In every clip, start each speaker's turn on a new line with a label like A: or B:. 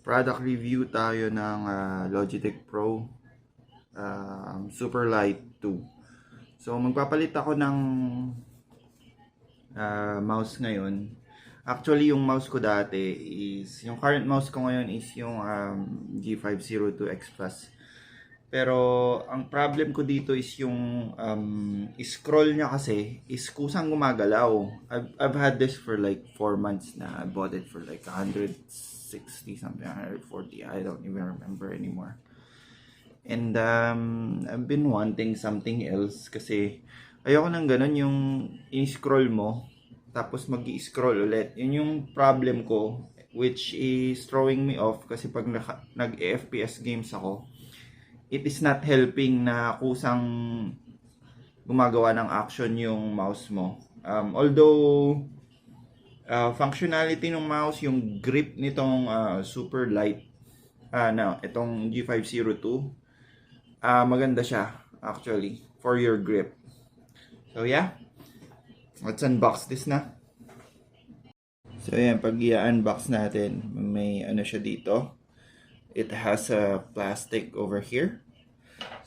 A: Product review tayo ng Logitech Pro Super Light 2. So magpapalit ako ng mouse ngayon. Actually, yung mouse ko dati is, yung current mouse ko ngayon is yung G502X Plus. Pero ang problem ko dito is yung scroll niya kasi is kusang gumagalaw. I've had this for like 4 months na. I bought it for like 160 something, 140. I don't even remember anymore. And I've been wanting something else kasi ayoko nang ganun yung in-scroll mo tapos mag-i-scroll ulit. Yun yung problem ko, which is throwing me off kasi pag nag-FPS games ako, it is not helping na kusang gumagawa ng action yung mouse mo. Although functionality ng mouse, yung grip nitong super light itong G502, maganda siya actually for your grip. So yeah, let's unbox this na. So yan, pag i-unbox natin, may ano siya dito. It has a plastic over here.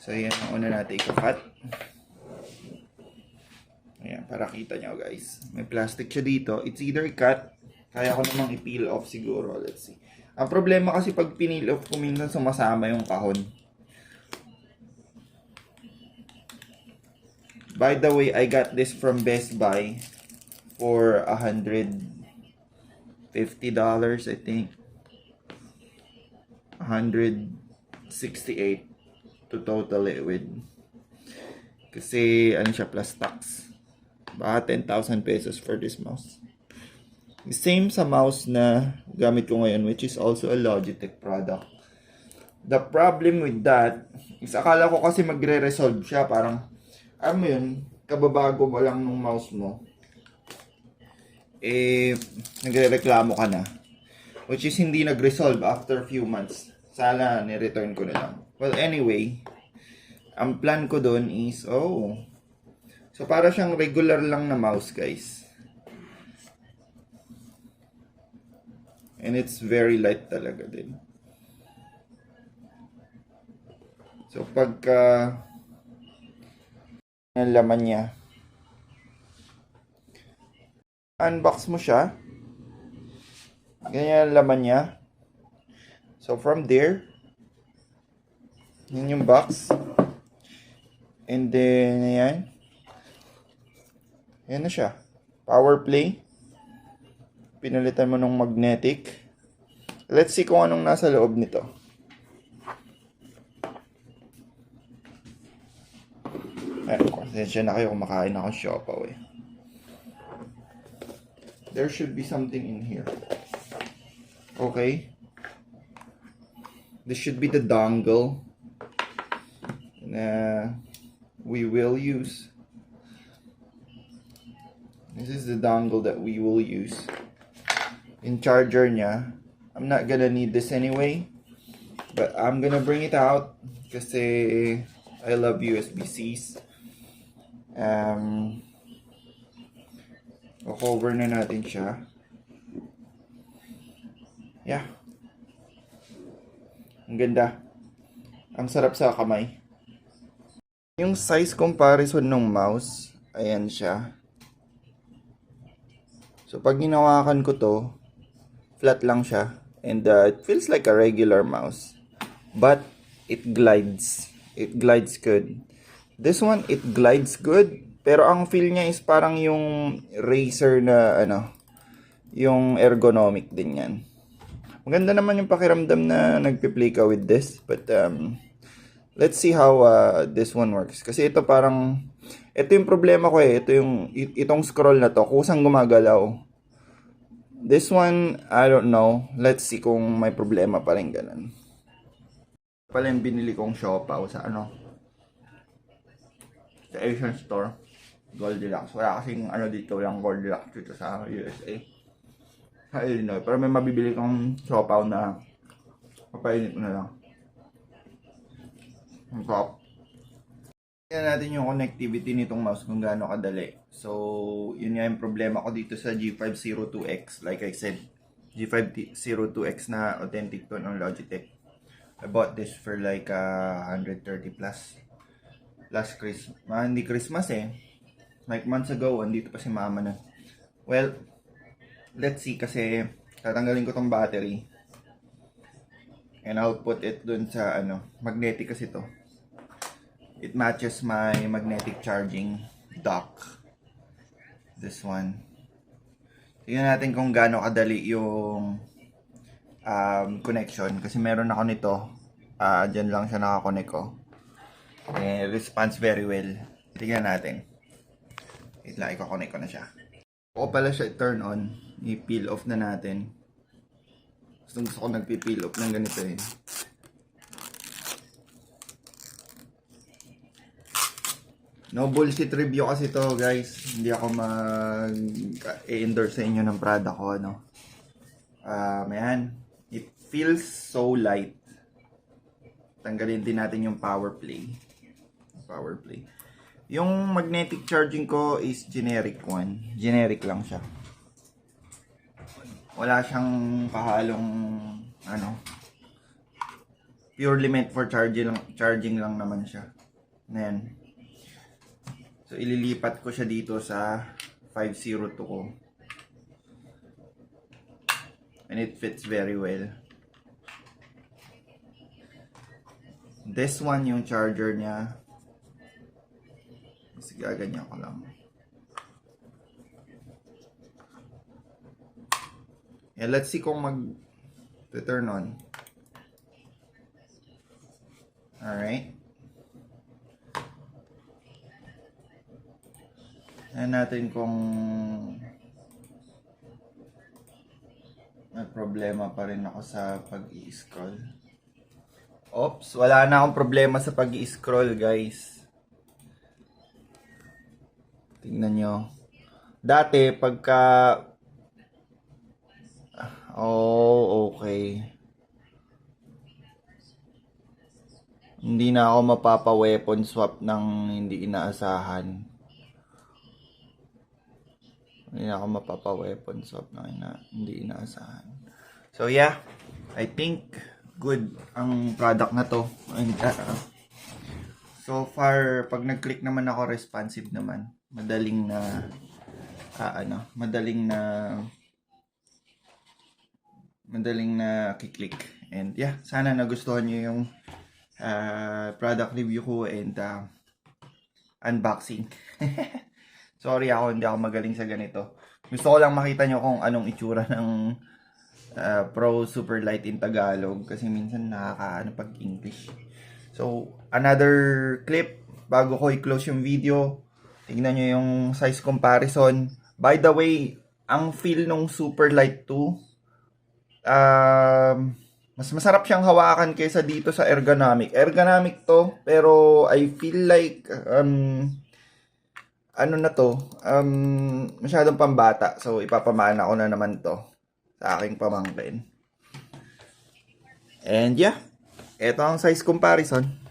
A: So yan, ang una natin ikakat. Ayan, para kita nyo guys. May plastic siya dito. It's either cut, kaya ko namang i-peel off siguro. Let's see. Ang problema kasi pag pineel off ko, minsan sumasama yung kahon. By the way, I got this from Best Buy for $150, I think. 168 to total it with. Kasi ano siya, plus tax. Baka 10,000 pesos for this mouse. Same sa mouse na gamit ko ngayon, which is also a Logitech product. The problem with that is akala ko kasi magre-resolve siya, parang alam mo yun, kababago mo lang nung mouse mo, nagre-reklamo ka na, which is hindi nag-resolve after few months. Sana ni-return ko na lang. Well, anyway, ang plan ko doon is, so para siyang regular lang na mouse, guys. And it's very light talaga din. So pagka ang laman niya, unbox mo siya, ganyan ang laman niya. So from there, yun yung box, and then ayan, yan na siya, power play. Pinalitan mo ng magnetic. Let's see kung anong nasa loob nito. Pasensya na kayo, kumakain ako siopaw eh. There should be something in here. Okay. This should be the dongle na we will use. This is the dongle that we will use. In charger niya. I'm not gonna need this anyway, but I'm gonna bring it out kasi I love USB-Cs. Cover na natin siya. Yeah. Ang ganda. Ang sarap sa kamay. Yung size comparison ng mouse, ayan siya. So pag hinawakan ko to, flat lang siya. And it feels like a regular mouse. But it glides. It glides good. This one, it glides good. Pero ang feel niya is parang yung Razer na yung ergonomic din yan. Maganda naman yung pakiramdam na nagpi-play ka with this. But let's see how this one works. Kasi ito parang, ito yung problema ko eh. Itong scroll na to, kusang gumagalaw. This one, I don't know. Let's see kung may problema pa rin ganun. Pala yung binili kong siopaw sa sa Asian store. Goldilocks. Wala kasing dito lang Goldilocks dito sa USA. Sa Illinois. Pero may mabibili kong siopaw na papainit mo na lang. Ang top. Tingnan natin yung connectivity nitong mouse kung gaano kadali. So, yun nga yung problema ko dito sa G502X. Like I said, G502X na authentic to ng Logitech. I bought this for like 130 plus. Last Christmas. Hindi Christmas eh. Like months ago, andito pa si mama na. Well, let's see kasi tatanggalin ko tong battery. And I'll put it dun sa magnetic kasi to. It matches my magnetic charging dock. This one. Tingnan natin kung gaano kadali yung connection. Kasi meron ako nito. Dyan lang siya nakakonect ko. And it responds very well. Tingnan natin. Wait lang, iko-connect ko na siya. O pala siya turn on. I-peel off na natin. Gusto ko nagpipeel off ng ganito eh. No bullshit review kasi to guys. Hindi ako mag-endorse sa inyo ng product ko. Ayan. It feels so light. Tanggalin din natin yung power play. Yung magnetic charging ko is generic one. Generic lang siya. Wala siyang kahalong purely meant for charging lang naman siya. Ayan. So ililipat ko siya dito sa 502 ko. And it fits very well. This one yung charger niya. Sige, ganyan ko lang. And let's see kung mag-turn on. Alright. Ayan natin kung may problema pa rin ako sa pag-i-scroll. Oops, wala na akong problema sa pag-i-scroll guys. Tingnan nyo. Dati pagka okay. Hindi na ako mapapa-weapon swap ng hindi inaasahan. Hindi na ako mapapa-weapon swap ng hindi inaasahan. So yeah, I think good ang product na to. And, so far, pag nag-click naman ako, responsive naman. Madaling na kiklik. And yeah, sana nagustuhan nyo yung product review ko and unboxing. Sorry ako, hindi ako magaling sa ganito. Gusto ko lang makita nyo kung anong itsura ng Pro Super Light in Tagalog. Kasi minsan nakakaano pag English. So, another clip. Bago ko i-close yung video, tingnan nyo yung size comparison. By the way, ang feel nung Super Light 2, mas masarap siyang hawakan kaysa dito sa ergonomic. Ergonomic to, pero I feel like masyadong pambata. So, ipapamana ko na naman to sa aking pamangkin. And yeah, ito ang size comparison.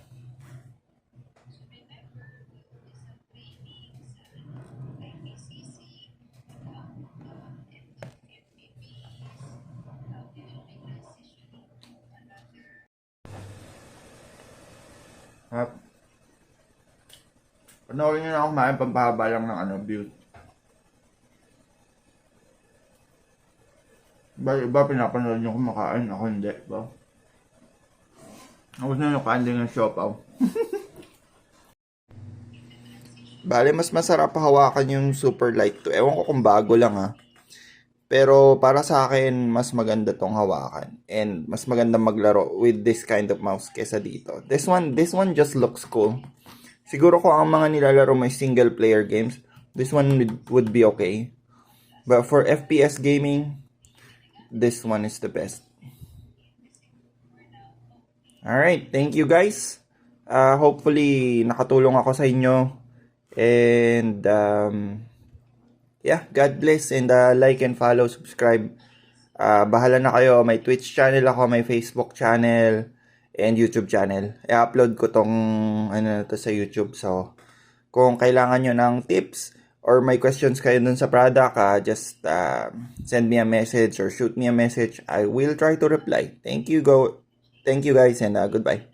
A: Panoorin nyo na ako kumain, pampahaba lang ng build. Iba pinapanood nyo kumakain, ako hindi, ba? Ako na kain din ng siopaw. Bale, mas masarap hawakan yung Super Light 2. Ewan ko kung bago lang Pero para sa akin, mas maganda tong hawakan. And mas maganda maglaro with this kind of mouse kesa dito. This one just looks cool. Siguro kung ang mga nilalaro may single player games, this one would be okay. But for FPS gaming, this one is the best. Alright, thank you guys. Hopefully, nakatulong ako sa inyo. And, yeah, God bless. And like and follow, subscribe. Bahala na kayo. May Twitch channel ako, may Facebook channel, and YouTube channel. I-upload ko tong to sa YouTube. So, kung kailangan nyo ng tips or may questions kayo dun sa product, just send me a message or shoot me a message. I will try to reply. Thank you guys, and goodbye.